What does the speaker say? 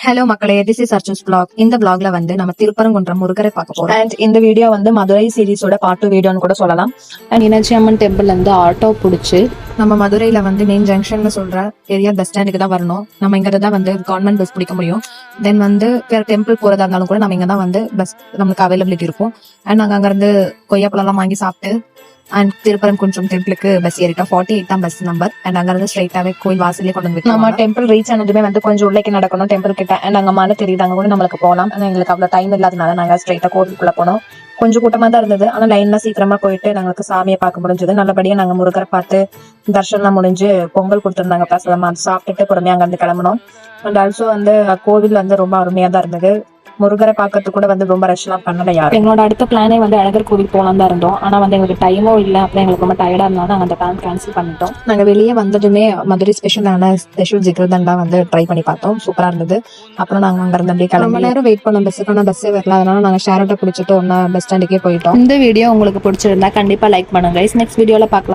Hello மக்களே, this is Arjun's vlog. இந்த vlogல வந்து நம்ம திருப்பரங்குன்றம் முருகரை பார்க்க போறோம். அண்ட் இந்த வீடியோ வந்து மதுரை சீரிஸோட பார்ட் 2 வீடியோன்னு கூட சொல்லலாம். அண்ட் மீனாட்சி அம்மன் டெம்பிள் வந்து ஆட்டோ பிடிச்சி நம்ம மதுரையில வந்து மெயின் ஜங்ஷன்ல சொல்ற பெரிய பஸ் ஸ்டாண்டுக்கு தான் வரணும். நம்ம இங்க தான் வந்து கவர்மெண்ட் பஸ் பிடிக்க முடியும். தென் வந்து வேற டெம்பிள் போறதா இருந்தாலும் கூட நம்ம இங்க தான் வந்து பஸ் நமக்கு அவைலபிலிட்டி இருக்கும். அண்ட் நாங்க அங்க இருந்து கொய்யாப்பழம் எல்லாம் வாங்கி சாப்பிட்டு அண்ட் திருப்பரங்குன்றம் டெம்பிளுக்கு பஸ் ஏறிட்டோம். 48 தான் பஸ் நம்பர். அண்ட் அங்க இருந்து ஸ்ட்ரைட்டாவே கோயில் வாசலே கொண்டு வந்து நம்ம டெம்பிள் ரீச் ஆனதுமே வந்து கொஞ்சம் உள்ளே நடக்கணும் டெம்பிள் கிட்ட. அண்ட் அங்க மழை தெரியுது, அங்க கூட நம்மளுக்கு போகலாம். ஆனா எங்களுக்கு அவ்வளவு டைம் இல்லாதனால நாங்க ஸ்ட்ரைட்டா கோவிலுக்குள்ள போனோம். கொஞ்சம் கூட்டமா தான் இருந்தது, ஆனா லைன்ல சீக்கிரமா போயிட்டு நாங்களுக்கு சாமியை பார்க்க முடிஞ்சது. நல்லபடியா நாங்க முருகரை பார்த்து தர்ஷனம் முடிஞ்சு பொங்கல் கொடுத்துருந்தாங்க பிரசாதமா, அது சாப்பிட்டுட்டு பொறுமையா அங்க இருந்து கிளம்பணும். அண்ட் ஆல்சோ வந்து கோவில் வந்து ரொம்ப அருமையா தான் இருந்தது. முருகரை பார்க்கறதுக்கு கூட வந்து ரொம்ப ரஷ் எல்லாம் பண்ணல யாரும். எங்களோட அடுத்த பிளானே வந்து அழகர் கோவில் போகலாம் தான் இருந்தோம். ஆனா வந்து எங்களுக்கு டைமும் இல்லை, அப்புறம் எங்களுக்கு ரொம்ப டயர்டா இருந்தாலும் நாங்க அந்த பிளான் கேன்சல் பண்ணிட்டோம். நாங்க வெளியே வந்ததுமே மதுரை ஸ்பெஷலான ஸ்பெஷல் ஜிகர்தண்டா வந்து ட்ரை பண்ணி பார்த்தோம். சூப்பரா இருந்தது. அப்புறம் நாங்க அங்க இருந்து அப்படியே ரொம்ப நேரம் வெயிட் பண்ணோம் பஸ்ஸுக்கான. பஸ்ஸே வரல, அதனால நாங்க ஷேர் ஆட்டோ பிடிச்சிட்டு ஒன்னா பஸ் ஸ்டாண்டுக்கே போயிட்டோம். இந்த வீடியோ உங்களுக்கு பிடிச்சிருந்தா கண்டிப்பா லைக் பண்ணுங்க. நெக்ஸ்ட் வீடியோல பார்க்கலாம்.